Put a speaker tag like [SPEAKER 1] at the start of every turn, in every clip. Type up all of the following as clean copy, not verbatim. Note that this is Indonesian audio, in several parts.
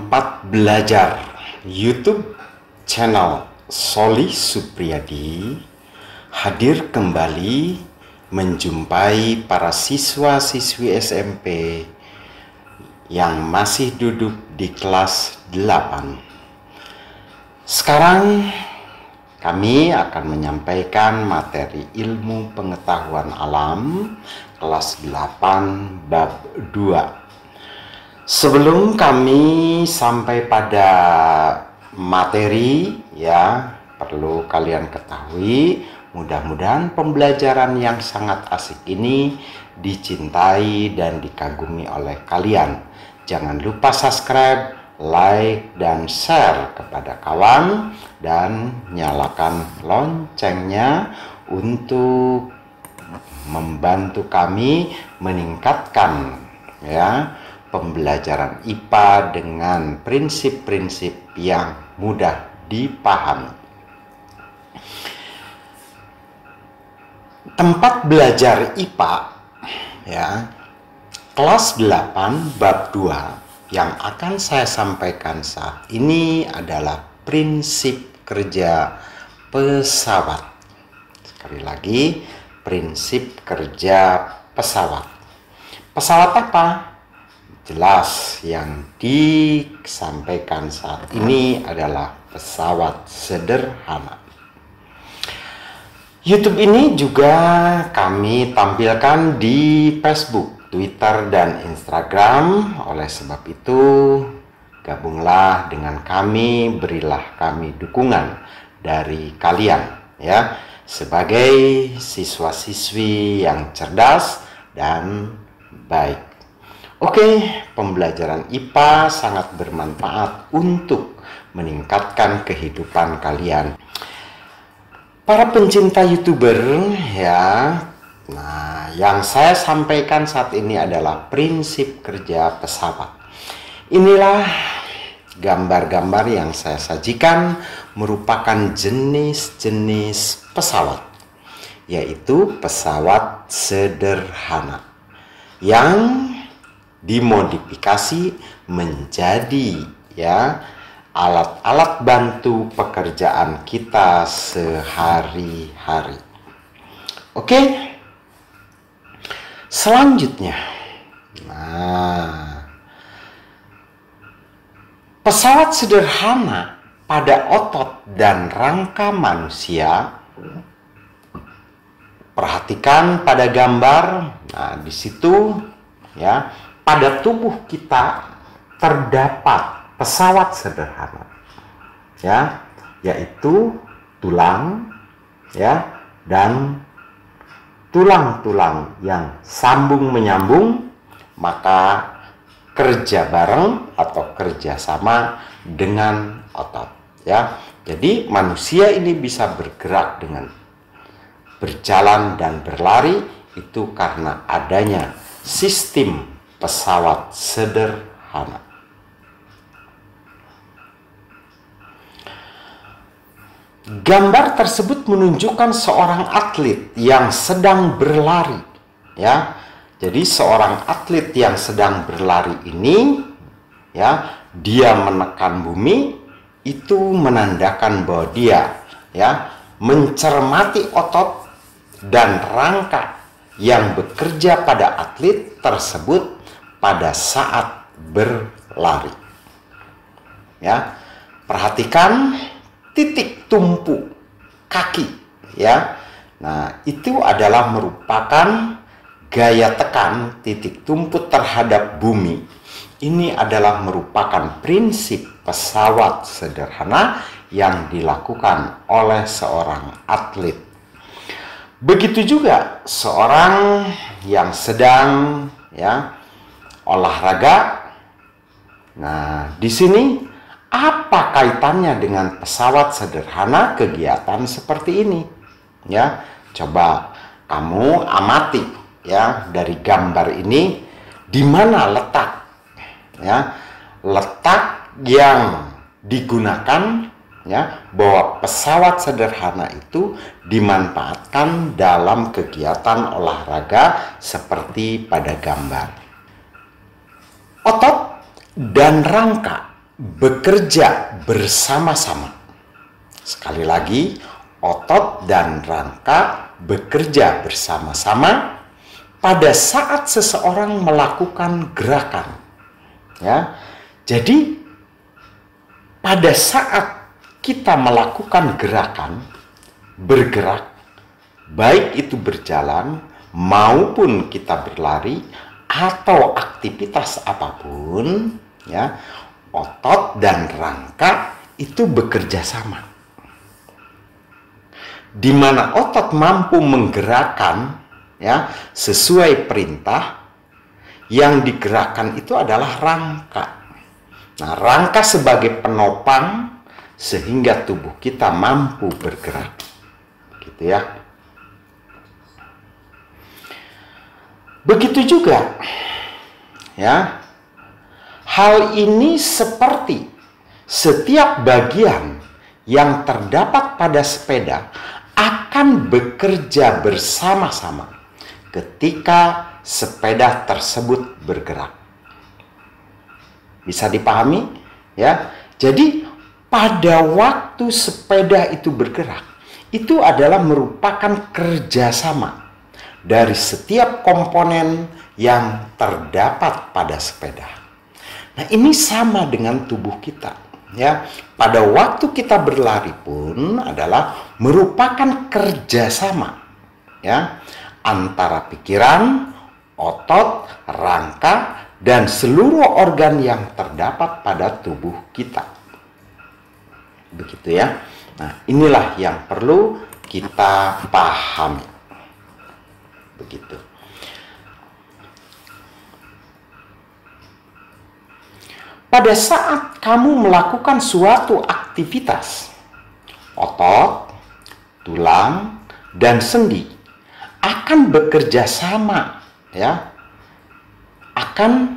[SPEAKER 1] Tempat belajar YouTube channel Soli Supriyadi hadir kembali menjumpai para siswa-siswi SMP yang masih duduk di kelas 8. Sekarang kami akan menyampaikan materi ilmu pengetahuan alam kelas 8 bab 2. Sebelum kami sampai pada materi, perlu kalian ketahui, mudah-mudahan pembelajaran yang sangat asik ini dicintai dan dikagumi oleh kalian. Jangan lupa subscribe, like, dan share kepada kawan, dan nyalakan loncengnya untuk membantu kami meningkatkan pembelajaran IPA dengan prinsip-prinsip yang mudah dipahami. Tempat belajar IPA kelas 8 bab 2 yang akan saya sampaikan saat ini adalah prinsip kerja pesawat. Sekali lagi, prinsip kerja pesawat. Pesawat apa? Jelas, yang disampaikan saat ini adalah pesawat sederhana. YouTube ini juga kami tampilkan di Facebook, Twitter, dan Instagram. Oleh sebab itu, gabunglah dengan kami, berilah kami dukungan dari kalian sebagai siswa-siswi yang cerdas dan baik. Oke, pembelajaran IPA sangat bermanfaat untuk meningkatkan kehidupan kalian. Para pencinta YouTuber yang saya sampaikan saat ini adalah prinsip kerja pesawat. Inilah gambar-gambar yang saya sajikan merupakan jenis-jenis pesawat, yaitu pesawat sederhana yang dimodifikasi menjadi alat-alat bantu pekerjaan kita sehari-hari. Oke, selanjutnya, pesawat sederhana pada otot dan rangka manusia. Perhatikan pada gambar. Di situ pada tubuh kita terdapat pesawat sederhana, yaitu tulang, dan tulang-tulang yang sambung menyambung, maka kerja bareng atau kerjasama dengan otot. Jadi manusia ini bisa bergerak dengan berjalan dan berlari itu karena adanya sistem pesawat sederhana. Gambar tersebut menunjukkan seorang atlet yang sedang berlari. Jadi seorang atlet yang sedang berlari ini, dia menekan bumi, itu menandakan bahwa dia mencermati otot dan rangka yang bekerja pada atlet tersebut pada saat berlari. Perhatikan titik tumpu kaki, itu adalah merupakan gaya tekan titik tumpu terhadap bumi. Ini adalah merupakan prinsip pesawat sederhana yang dilakukan oleh seorang atlet. Begitu juga seorang yang sedang olahraga. Di sini apa kaitannya dengan pesawat sederhana kegiatan seperti ini? Coba kamu amati dari gambar ini, di mana letak yang digunakan bahwa pesawat sederhana itu dimanfaatkan dalam kegiatan olahraga seperti pada gambar. Otot dan rangka bekerja bersama-sama. Sekali lagi, otot dan rangka bekerja bersama-sama pada saat seseorang melakukan gerakan. Ya. Jadi pada saat kita melakukan gerakan, bergerak, baik itu berjalan maupun kita berlari atau aktivitas apapun, ya, otot dan rangka itu bekerja sama. Di mana otot mampu menggerakkan, ya, sesuai perintah, yang digerakkan itu adalah rangka. Nah, rangka sebagai penopang sehingga tubuh kita mampu bergerak. Gitu ya. Begitu juga, ya. Hal ini seperti setiap bagian yang terdapat pada sepeda akan bekerja bersama-sama ketika sepeda tersebut bergerak. Bisa dipahami? Ya. Jadi pada waktu sepeda itu bergerak, itu adalah merupakan kerjasama dari setiap komponen yang terdapat pada sepeda. Nah, ini sama dengan tubuh kita, ya. Pada waktu kita berlari pun adalah merupakan kerjasama, ya, antara pikiran, otot, rangka, dan seluruh organ yang terdapat pada tubuh kita. Begitu ya. Nah, inilah yang perlu kita pahami. Begitu. Pada saat kamu melakukan suatu aktivitas, otot, tulang, dan sendi akan bekerja sama, ya, akan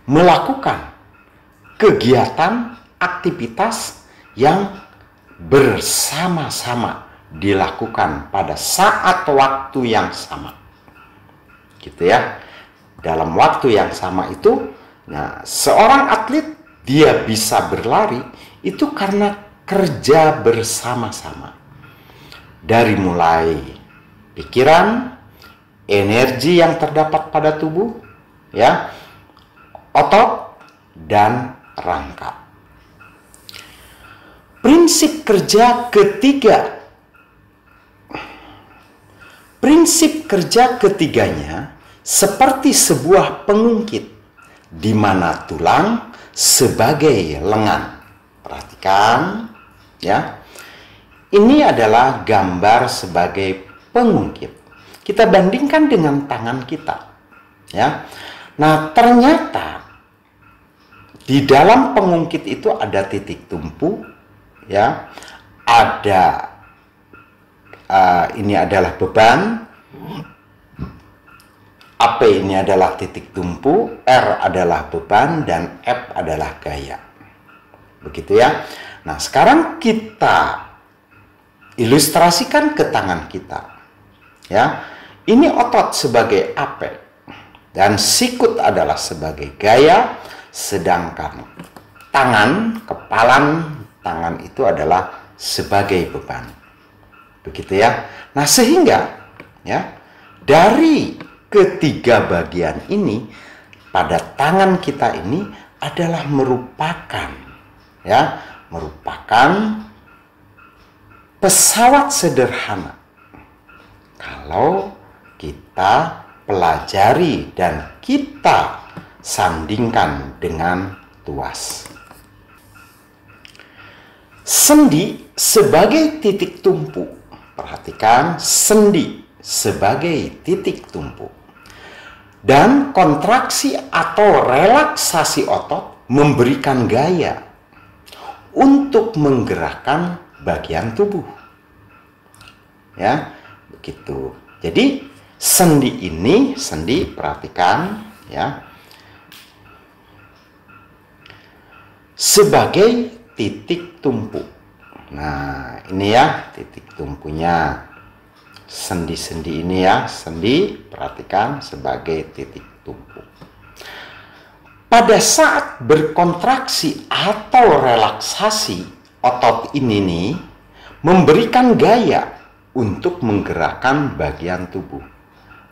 [SPEAKER 1] melakukan kegiatan aktivitas yang bersama-sama dilakukan pada saat waktu yang sama. Gitu ya. Dalam waktu yang sama itu, nah, seorang atlet dia bisa berlari itu karena kerja bersama-sama. Dari mulai pikiran, energi yang terdapat pada tubuh, ya, otot, dan rangka. Prinsip kerja ketiga. Prinsip kerja ketiganya seperti sebuah pengungkit di mana tulang sebagai lengan. Perhatikan, ya. Ini adalah gambar sebagai pengungkit. Kita bandingkan dengan tangan kita, ya. Nah, ternyata di dalam pengungkit itu ada titik tumpu, ya. Ada ini adalah beban, AP ini adalah titik tumpu, R adalah beban, dan F adalah gaya. Begitu ya. Nah, sekarang kita ilustrasikan ke tangan kita. Ya. Ini otot sebagai AP dan sikut adalah sebagai gaya, sedangkan tangan, kepalan tangan itu adalah sebagai beban. Begitu ya. Nah, sehingga ya, dari ketiga bagian ini pada tangan kita ini adalah merupakan, ya, merupakan pesawat sederhana. Kalau kita pelajari dan kita sandingkan dengan tuas. Sendi sebagai titik tumpu. Perhatikan, sendi sebagai titik tumpu. Dan kontraksi atau relaksasi otot memberikan gaya untuk menggerakkan bagian tubuh. Ya, begitu. Jadi sendi ini, sendi, perhatikan ya, sebagai titik tumpu. Nah, ini ya titik tumpunya. Sendi-sendi ini ya, sendi, perhatikan sebagai titik tumpu. Pada saat berkontraksi atau relaksasi, otot ini nih memberikan gaya untuk menggerakkan bagian tubuh.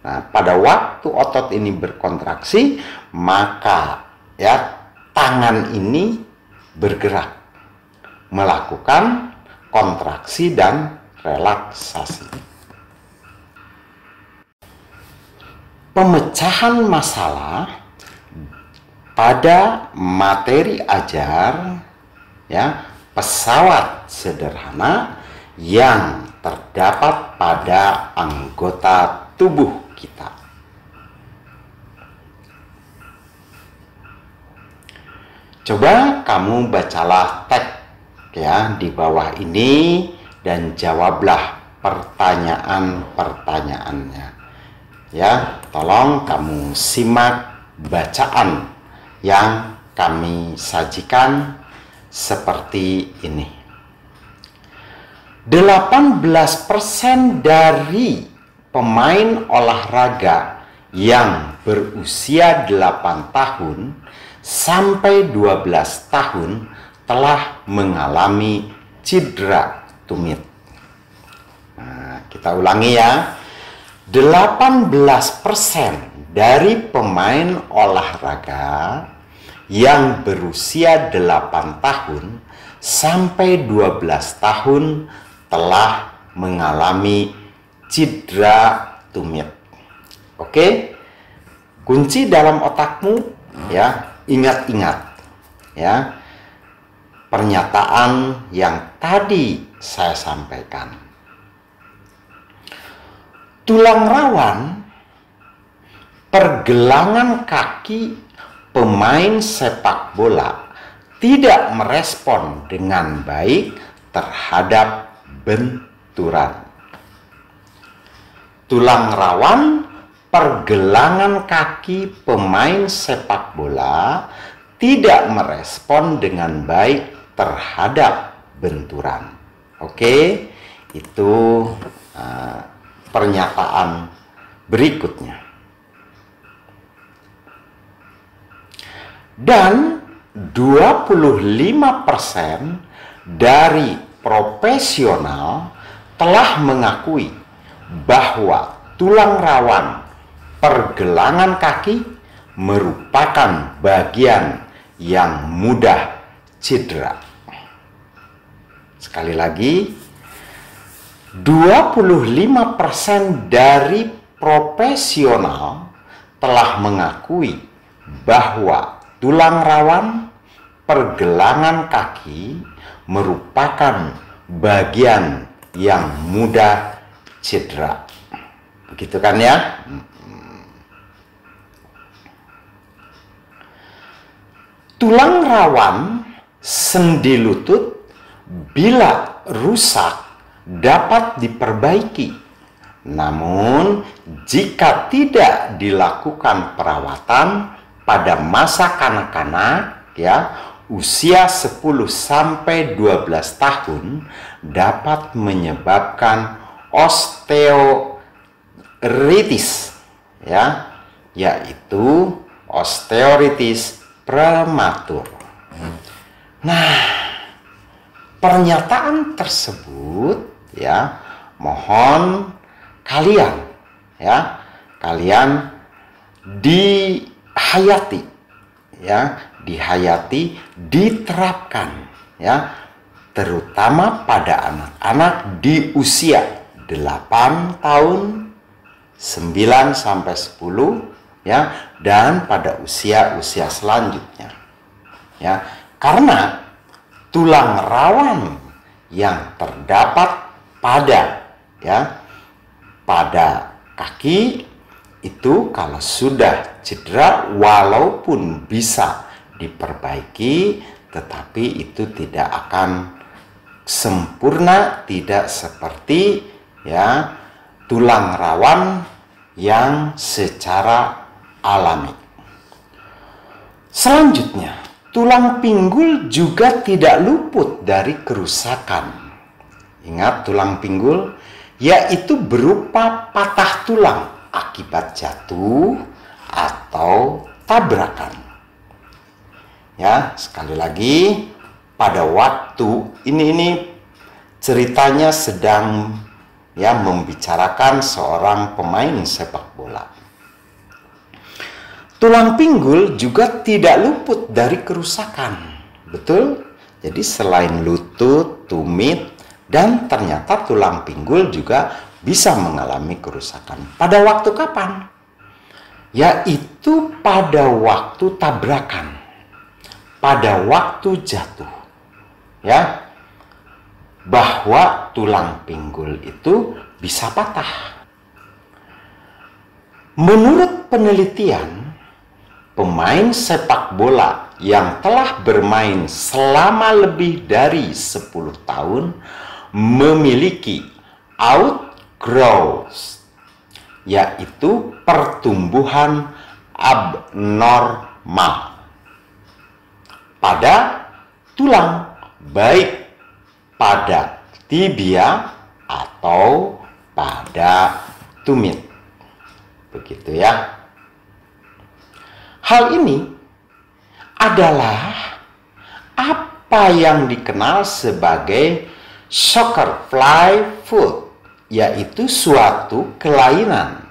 [SPEAKER 1] Nah, pada waktu otot ini berkontraksi, maka ya tangan ini bergerak melakukan kontraksi dan relaksasi. Pemecahan masalah pada materi ajar ya pesawat sederhana yang terdapat pada anggota tubuh kita. Coba kamu bacalah teks ya di bawah ini dan jawablah pertanyaan-pertanyaannya. Ya, tolong kamu simak bacaan yang kami sajikan seperti ini. 18% dari pemain olahraga yang berusia 8 tahun sampai 12 tahun telah mengalami cedera tumit. Nah, kita ulangi ya. 18% dari pemain olahraga yang berusia 8 tahun sampai 12 tahun telah mengalami cedera tumit. Oke? Kunci dalam otakmu ya, ingat-ingat ya pernyataan yang tadi saya sampaikan. Tulang rawan, pergelangan kaki pemain sepak bola tidak merespon dengan baik terhadap benturan. Tulang rawan, pergelangan kaki pemain sepak bola tidak merespon dengan baik terhadap benturan. Oke, itu pernyataan berikutnya. Dan 25% dari profesional telah mengakui bahwa tulang rawan pergelangan kaki merupakan bagian yang mudah cedera. Sekali lagi, 25% dari profesional telah mengakui bahwa tulang rawan pergelangan kaki merupakan bagian yang mudah cedera. Begitu kan ya? Tulang rawan sendi lutut bila rusak dapat diperbaiki. Namun, jika tidak dilakukan perawatan pada masa kanak-kanak, ya, usia 10 sampai 12 tahun dapat menyebabkan osteoartritis, ya, yaitu osteoartritis prematur. Nah, pernyataan tersebut ya mohon kalian dihayati diterapkan ya, terutama pada anak-anak di usia 8 tahun, 9 sampai 10 ya, dan pada usia-usia selanjutnya ya, karena tulang rawan yang terdapat pada kaki itu kalau sudah cedera walaupun bisa diperbaiki, tetapi itu tidak akan sempurna, tidak seperti ya tulang rawan yang secara alami. Selanjutnya, tulang pinggul juga tidak luput dari kerusakan. Ingat, tulang pinggul yaitu berupa patah tulang akibat jatuh atau tabrakan. Ya, sekali lagi, pada waktu ini ceritanya sedang ya membicarakan seorang pemain sepak bola. Tulang pinggul juga tidak luput dari kerusakan. Betul? Jadi selain lutut, tumit, dan ternyata tulang pinggul juga bisa mengalami kerusakan. Pada waktu kapan? Yaitu pada waktu tabrakan, pada waktu jatuh. Ya, bahwa tulang pinggul itu bisa patah. Menurut penelitian, pemain sepak bola yang telah bermain selama lebih dari 10 tahun memiliki outgrowth, yaitu pertumbuhan abnormal pada tulang, baik pada tibia atau pada tumit. Begitu ya. Hal ini adalah apa yang dikenal sebagai soccer fly foot, yaitu suatu kelainan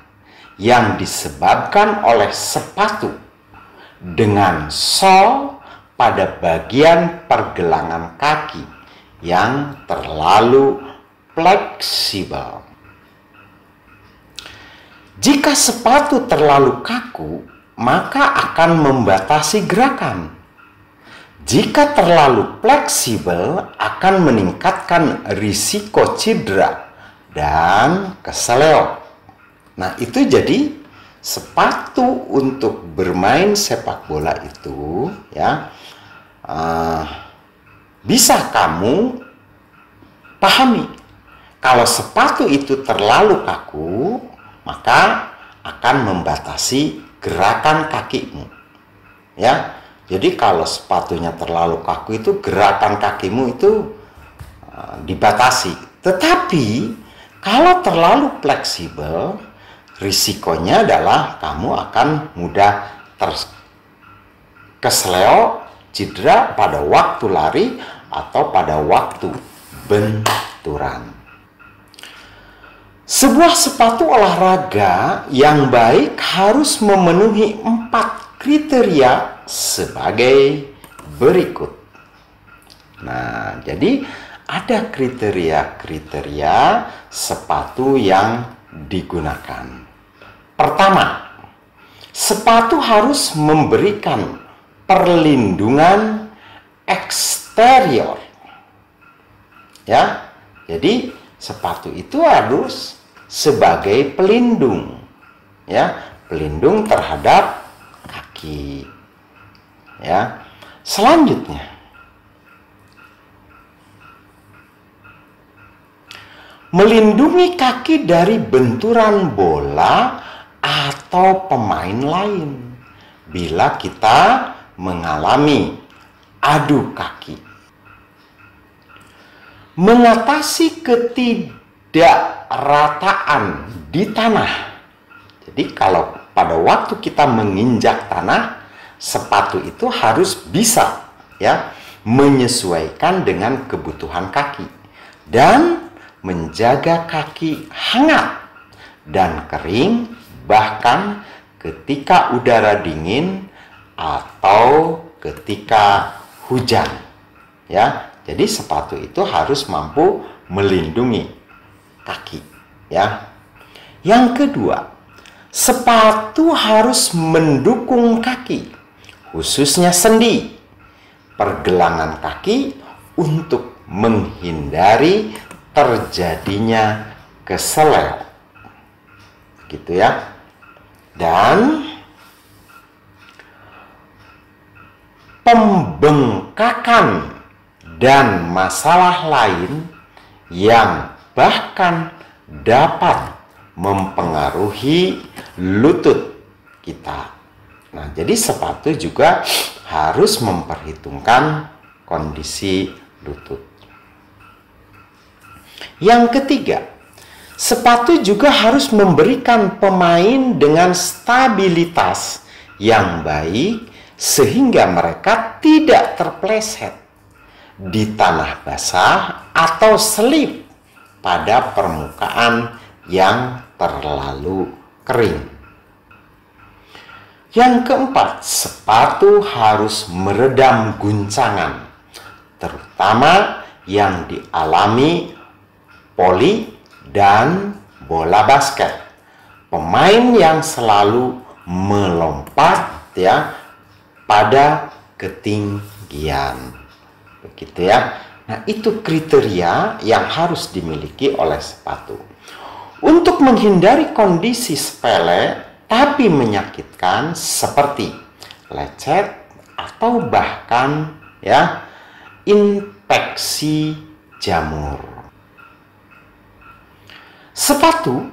[SPEAKER 1] yang disebabkan oleh sepatu dengan sol pada bagian pergelangan kaki yang terlalu fleksibel. Jika sepatu terlalu kaku, maka akan membatasi gerakan. Jika terlalu fleksibel, akan meningkatkan risiko cedera dan keseleo. Nah, itu jadi sepatu untuk bermain sepak bola itu ya bisa kamu pahami. Kalau sepatu itu terlalu kaku, maka akan membatasi gerakan kakimu. Ya. Jadi kalau sepatunya terlalu kaku itu gerakan kakimu itu dibatasi. Tetapi kalau terlalu fleksibel, risikonya adalah kamu akan mudah terkesleo, cedera pada waktu lari atau pada waktu benturan. Sebuah sepatu olahraga yang baik harus memenuhi 4 kriteria sebagai berikut. Nah, jadi ada kriteria-kriteria sepatu yang digunakan. Pertama, sepatu harus memberikan perlindungan eksterior. Ya, jadi sepatu itu harus sebagai pelindung, ya, pelindung terhadap kaki. Ya, selanjutnya melindungi kaki dari benturan bola atau pemain lain bila kita mengalami adu kaki. Mengatasi ketidakrataan di tanah. Jadi kalau pada waktu kita menginjak tanah, sepatu itu harus bisa ya menyesuaikan dengan kebutuhan kaki dan menjaga kaki hangat dan kering bahkan ketika udara dingin atau ketika hujan. Ya, jadi sepatu itu harus mampu melindungi kaki, ya. Yang kedua, sepatu harus mendukung kaki, khususnya sendi, pergelangan kaki untuk menghindari terjadinya keseleo. Gitu ya. Dan pembengkakan dan masalah lain yang bahkan dapat mempengaruhi lutut kita. Nah, jadi sepatu juga harus memperhitungkan kondisi lutut. Yang ketiga, sepatu juga harus memberikan pemain dengan stabilitas yang baik sehingga mereka tidak terpleset di tanah basah atau selip pada permukaan yang terlalu kering. Yang keempat, sepatu harus meredam guncangan, terutama yang dialami voli dan bola basket. Pemain yang selalu melompat pada ketinggian. Begitu ya. Nah, itu kriteria yang harus dimiliki oleh sepatu. Untuk menghindari kondisi sepele tapi menyakitkan seperti lecet atau bahkan infeksi jamur. Sepatu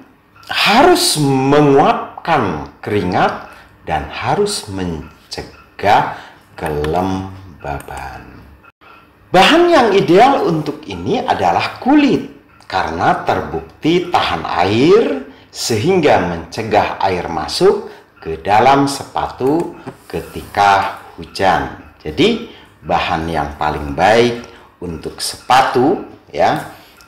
[SPEAKER 1] harus menguapkan keringat dan harus mencegah kelembaban. Bahan yang ideal untuk ini adalah kulit karena terbukti tahan air sehingga mencegah air masuk ke dalam sepatu ketika hujan. Jadi bahan yang paling baik untuk sepatu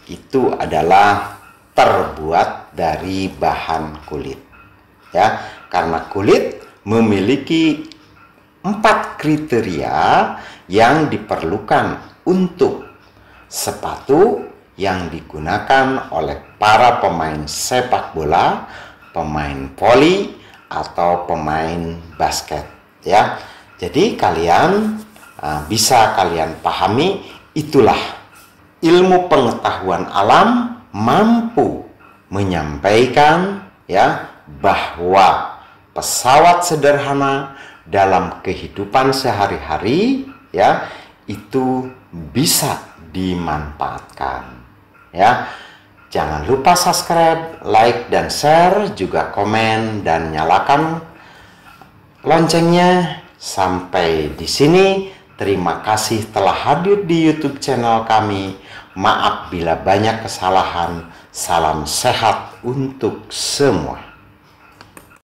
[SPEAKER 1] itu adalah terbuat dari bahan kulit. Karena kulit memiliki 4 kriteria yang diperlukan untuk sepatu yang digunakan oleh para pemain sepak bola, pemain voli, atau pemain basket. Jadi kalian bisa kalian pahami, itulah ilmu pengetahuan alam mampu menyampaikan bahwa pesawat sederhana dalam kehidupan sehari-hari itu bisa dimanfaatkan. Jangan lupa subscribe, like, dan share, juga komen dan nyalakan loncengnya. Sampai di sini, terima kasih telah hadir di YouTube channel kami. Maaf bila banyak kesalahan. Salam sehat untuk semua.